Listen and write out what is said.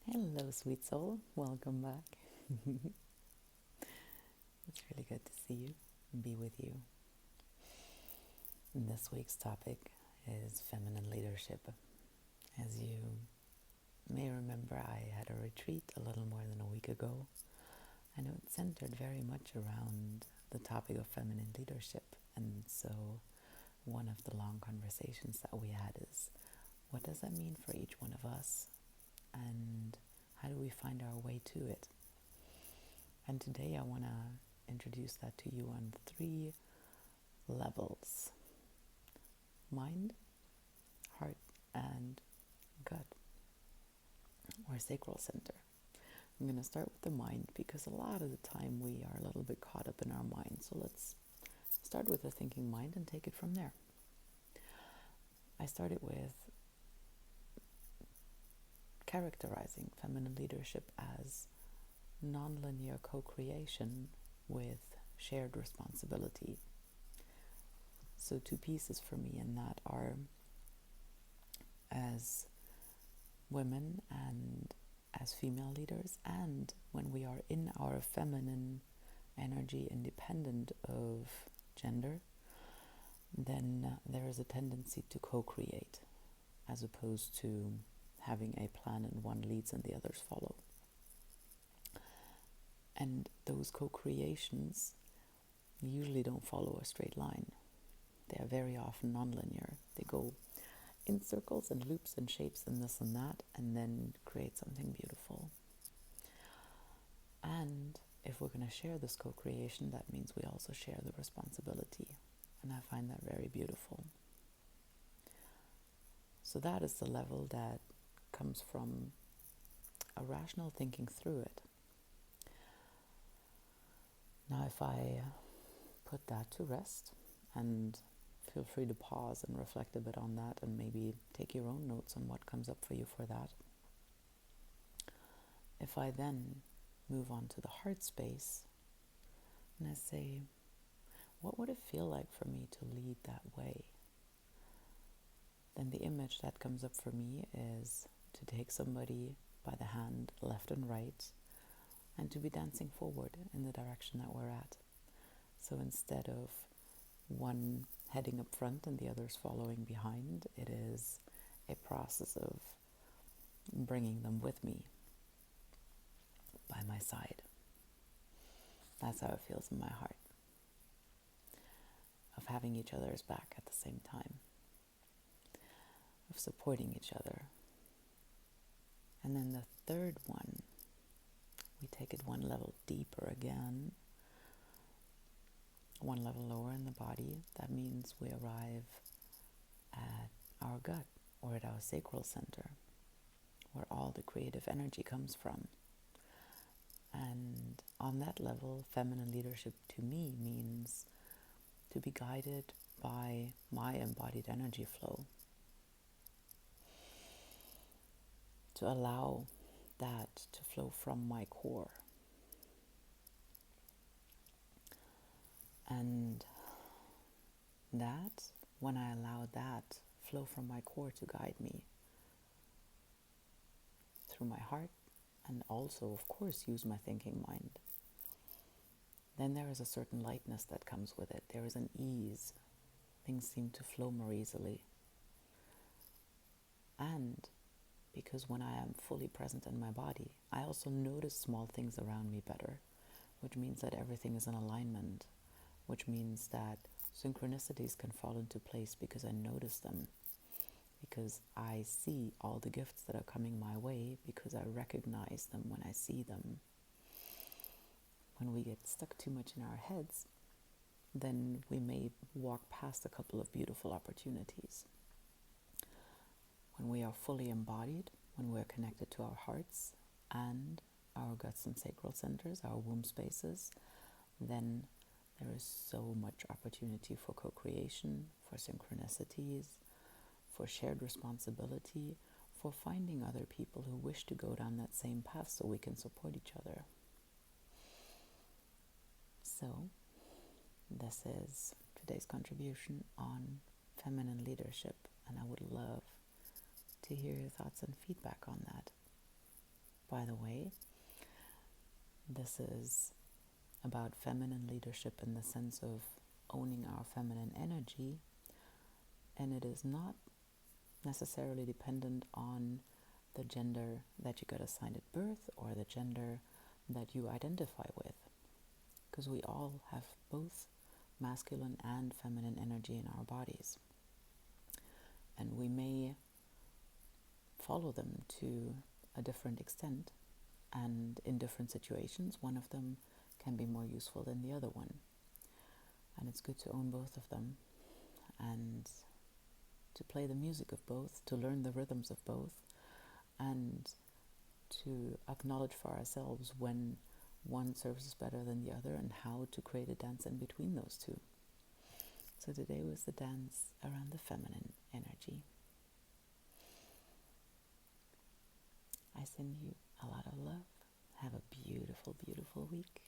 Hello, sweet soul. Welcome back. It's really good to see you and be with you. And this week's topic is feminine leadership. As you may remember, I had a retreat a little more than a week ago, and it centered very much around the topic of feminine leadership. And so one of the long conversations that we had is, what does that mean for each one of us? And how do we find our way to it? And today I want to introduce that to you on 3 levels: mind, heart, and gut, or sacral center. I'm going to start with the mind because a lot of the time we are a little bit caught up in our mind. So let's start with the thinking mind and take it from there. I started with characterizing feminine leadership as nonlinear co-creation with shared responsibility. So 2 pieces for me in that are, as women and as female leaders, and when we are in our feminine energy independent of gender, then there is a tendency to co-create as opposed to having a plan and one leads and the others follow. And those co-creations usually don't follow a straight line. They are very often nonlinear. They go in circles and loops and shapes and this and that, and then create something beautiful. And if we're going to share this co-creation, that means we also share the responsibility. And I find that very beautiful. So that is the level that comes from a rational thinking through it. Now, if I put that to rest, and feel free to pause and reflect a bit on that and maybe take your own notes on what comes up for you for that. If I then move on to the heart space and I say, what would it feel like for me to lead that way? Then the image that comes up for me is to take somebody by the hand, left and right, and to be dancing forward in the direction that we're at. So instead of one heading up front and the others following behind, it is a process of bringing them with me by my side. That's how it feels in my heart, of having each other's back at the same time, of supporting each other. And then the third one, we take it one level deeper again, one level lower in the body. That means we arrive at our gut, or at our sacral center, where all the creative energy comes from. And on that level, feminine leadership to me means to be guided by my embodied energy flow, to allow that to flow from my core. And that, when I allow that flow from my core to guide me through my heart, and also, of course, use my thinking mind, then there is a certain lightness that comes with it. There is an ease. Things seem to flow more easily. And because when I am fully present in my body, I also notice small things around me better, which means that everything is in alignment, which means that synchronicities can fall into place because I notice them, because I see all the gifts that are coming my way, because I recognize them when I see them. When we get stuck too much in our heads, then we may walk past a couple of beautiful opportunities. When we are fully embodied, when we are connected to our hearts and our guts and sacral centers, our womb spaces, then there is so much opportunity for co-creation, for synchronicities, for shared responsibility, for finding other people who wish to go down that same path so we can support each other. So, this is today's contribution on feminine leadership, and I would love to hear your thoughts and feedback on that. by the way. This is about feminine leadership in the sense of owning our feminine energy, and it is not necessarily dependent on the gender that you got assigned at birth or the gender that you identify with, because we all have both masculine and feminine energy in our bodies, and we may follow them to a different extent, and in different situations one of them can be more useful than the other one, and it's good to own both of them and to play the music of both, to learn the rhythms of both, and to acknowledge for ourselves when one serves us better than the other and how to create a dance in between those two. So today was the dance around the feminine energy. I send you a lot of love. Have a beautiful, beautiful week.